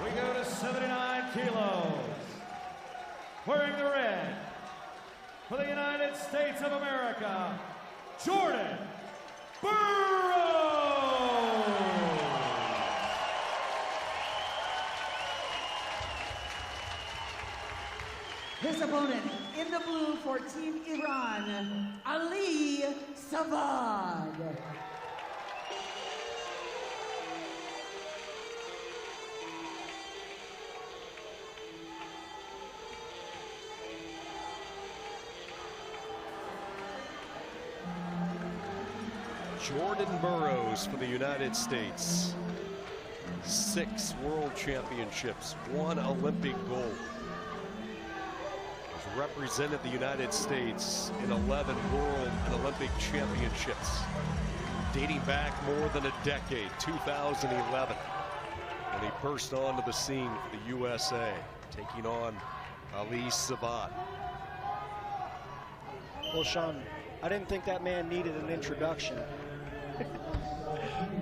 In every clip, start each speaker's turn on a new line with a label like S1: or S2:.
S1: We go to 79 kilos. Wearing the red, for the United States of America, Jordan Burroughs.
S2: His opponent in the blue for Team Iran, Ali Savad.
S3: Jordan Burroughs for the United States. 6 world championships, 1 Olympic gold. Has represented the United States in 11 world and Olympic championships, dating back more than a decade, 2011, when he burst onto the scene for the USA, taking on Ali Savad.
S4: Well, Sean, I didn't think that man needed an introduction.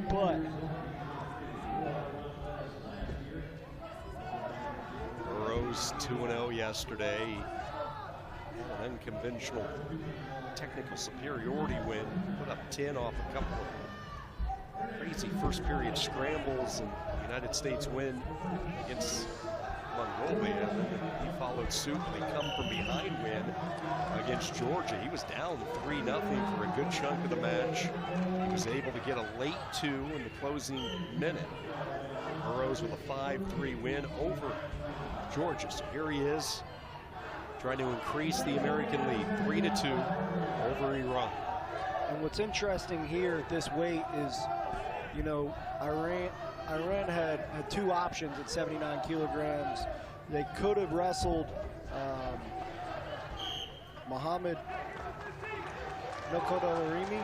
S4: But
S3: Burroughs 2-0 yesterday. An unconventional technical superiority win. Put up 10 off a couple of crazy first period scrambles, and the United States win against Mongolia. He followed suit and they come from behind win against Georgia. He was down 3-0 for a good chunk of the match. He was able to get a late 2 in the closing minute. Burroughs with a 5-3 win over Georgia. So here he is, trying to increase the American lead, 3-2 over Iran.
S4: And what's interesting here at this weight is, you know, Iran had 2 options at 79 kilograms. They could have wrestled Mohamed Nokodarimi,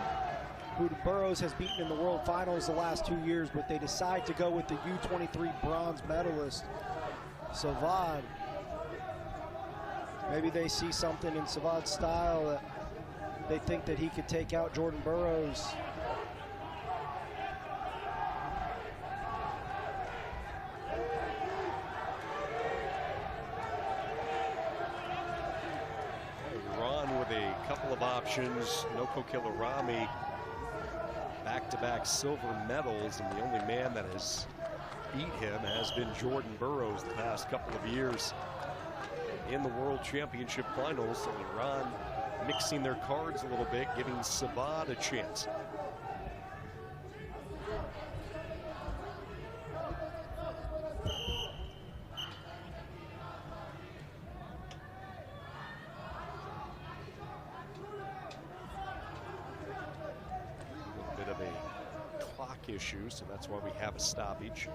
S4: who Burroughs has beaten in the World Finals the last 2 years, but they decide to go with the U23 bronze medalist, Savad. Maybe they see something in Savad's style that they think that he could take out Jordan Burroughs.
S3: Iran with a couple of options. Noko Kilarami, back-to-back silver medals, and the only man that has beat him has been Jordan Burroughs the past couple of years in the World Championship Finals. So Iran mixing their cards a little bit, giving Savad a chance. A bit of a clock issue, so that's why we have a stoppage.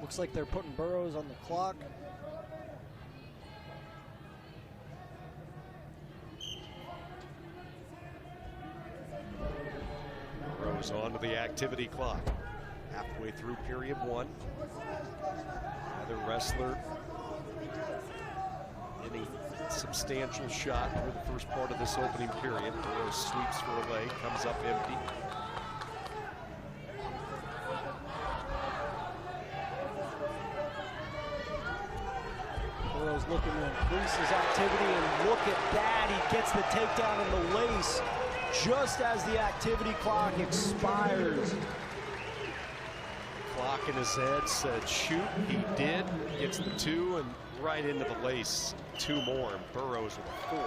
S4: Looks like they're putting Burroughs on the clock.
S3: Burroughs onto the activity clock. Halfway through period 1. Another wrestler in a substantial shot through the first part of this opening period. Burroughs sweeps for a leg, comes up empty.
S4: Burroughs looking to increase his activity, and look at that, he gets the takedown in the lace just as the activity clock expires.
S3: Clock in his head said shoot, he did, gets the 2 and right into the lace. 2 more, and Burroughs with a 4-0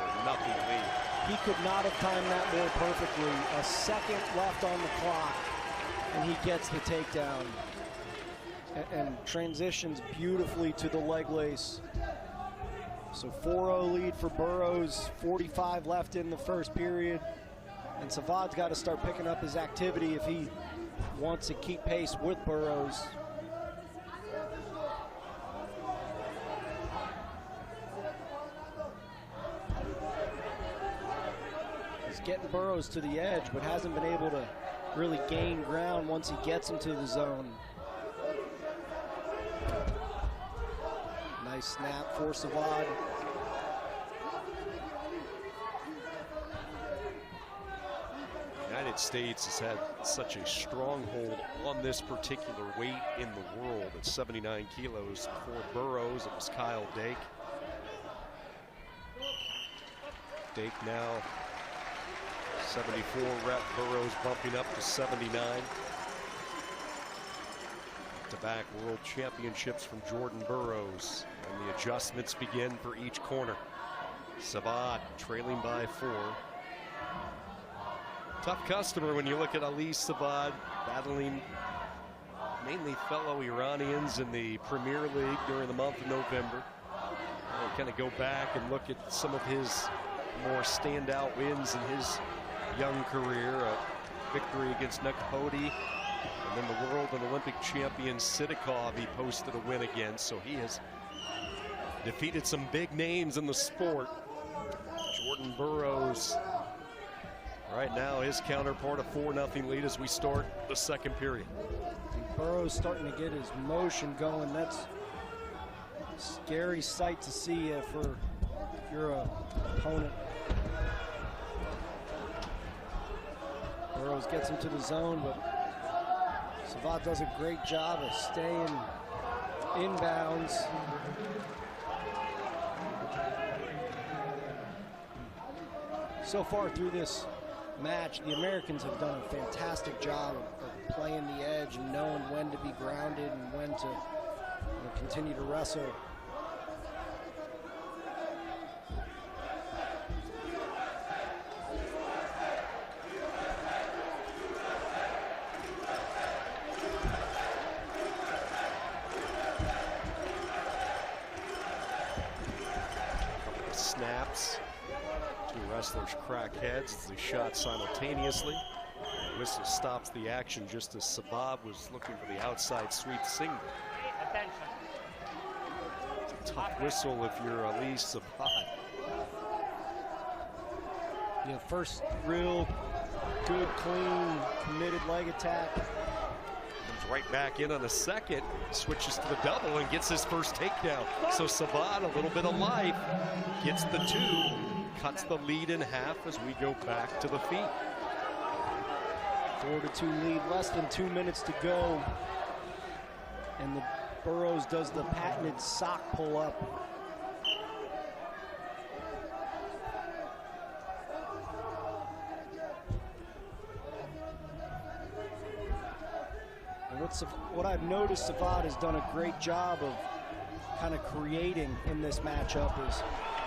S3: lead.
S4: He could not have timed that more perfectly. A second left on the clock, and he gets the takedown. And transitions beautifully to the leg lace. So 4-0 lead for Burroughs, 45 left in the first period. And Savad's got to start picking up his activity if he wants to keep pace with Burroughs. He's getting Burroughs to the edge, but hasn't been able to really gain ground once he gets him to the zone. Nice snap for Savad.
S3: United United States has had such a stronghold on this particular weight in the world at 79 kilos. For Burroughs, it was Kyle Dake. Dake now 74 rep, Burroughs bumping up to 79. Back-to-back world championships from Jordan Burroughs, and the adjustments begin for each corner. Savad trailing by 4. Tough customer when you look at Ali Savad, battling mainly fellow Iranians in the Premier League during the month of November. I'll kind of go back and look at some of his more standout wins in his young career. A victory against Nakpodi, and then the world and Olympic champion Sidikov he posted a win against. So he has defeated some big names in the sport. Jordan Burroughs right now his counterpart, a 4-0 lead as we start the second period.
S4: Burroughs starting to get his motion going. That's a scary sight to see if you're an opponent. Burroughs gets him to the zone, but Savad does a great job of staying inbounds. So far through this match, the Americans have done a fantastic job of playing the edge and knowing when to be grounded and when to continue to wrestle.
S3: Snaps. Two wrestlers crack heads as they shot simultaneously. The whistle stops the action just as Savad was looking for the outside sweep single. It's a tough whistle if you're Ali Savad.
S4: Yeah, first real good, clean, committed leg attack.
S3: Comes right back in on a second, switches to the double and gets his first takedown. So Savad, a little bit of life, gets the 2, cuts the lead in half as we go back to the feet.
S4: 4-2 lead, less than 2 minutes to go. And the Burroughs does the patented sock pull up. And what I've noticed, Savad has done a great job of kind of creating in this matchup is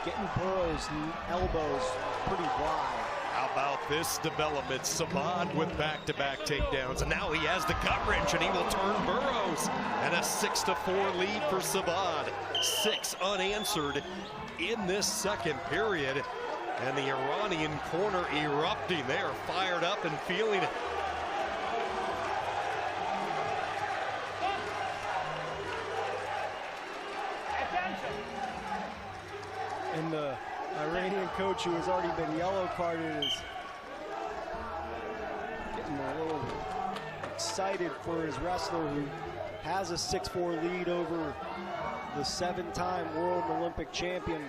S4: getting Burroughs' elbows pretty wide.
S3: How about this development? Savad with back-to-back takedowns, and now he has the gut wrench, and he will turn Burroughs. And a 6-4 lead for Savad. 6 unanswered in this second period, and the Iranian corner erupting. They are fired up and feeling it.
S4: And the Iranian coach, who has already been yellow carded, is getting a little excited for his wrestler who has a 6-4 lead over the 7-time world Olympic champion.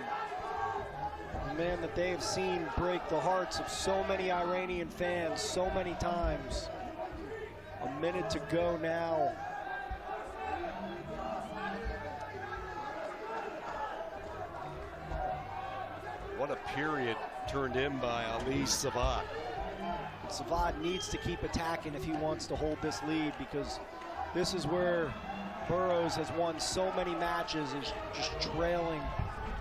S4: A man that they have seen break the hearts of so many Iranian fans so many times. A minute to go now.
S3: What a period turned in by Ali Savad.
S4: Savad needs to keep attacking if he wants to hold this lead, because this is where Burroughs has won so many matches, is just trailing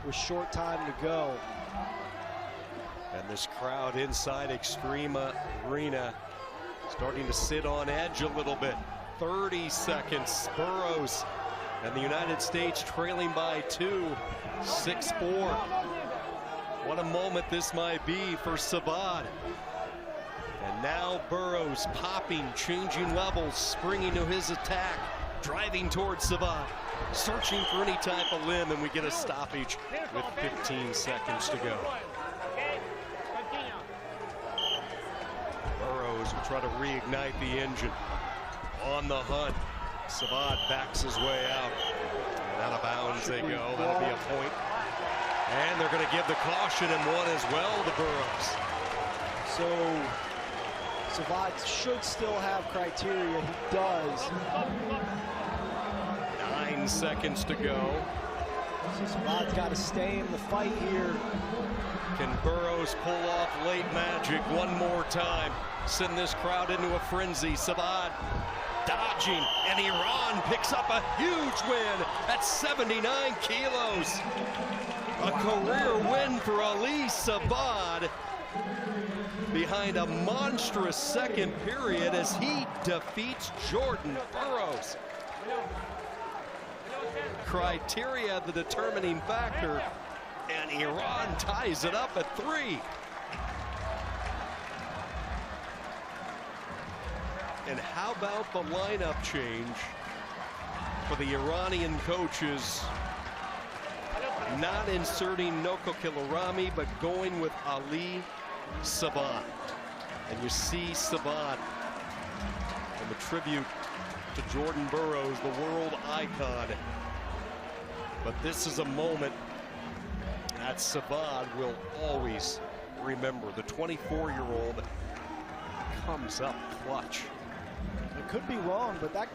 S4: with short time to go.
S3: And this crowd inside Extreme Arena starting to sit on edge a little bit. 30 seconds, Burroughs and the United States trailing by 2, 6-4. What a moment this might be for Savad. And now Burroughs popping, changing levels, springing to his attack, driving towards Savad, searching for any type of limb, and we get a stoppage with 15 seconds to go. Burroughs will try to reignite the engine. On the hunt, Savad backs his way out. And out of bounds they go. That'll be a point. And they're going to give the caution and one as well to Burroughs.
S4: So Savad should still have criteria. He does.
S3: 9 seconds to go.
S4: So Savad's got to stay in the fight here.
S3: Can Burroughs pull off late magic one more time? Send this crowd into a frenzy. Savad dodging, and Iran picks up a huge win at 79 kilos. A career win for Ali Savad behind a monstrous second period as he defeats Jordan Burroughs. Criteria the determining factor, and Iran ties it up at 3. And how about the lineup change for the Iranian coaches? Not inserting Noko Kilarami, but going with Ali Savad. And you see Savad in the tribute to Jordan Burroughs, the world icon. But this is a moment that Savad will always remember. The 24-year-old comes up clutch.
S4: It could be wrong, but that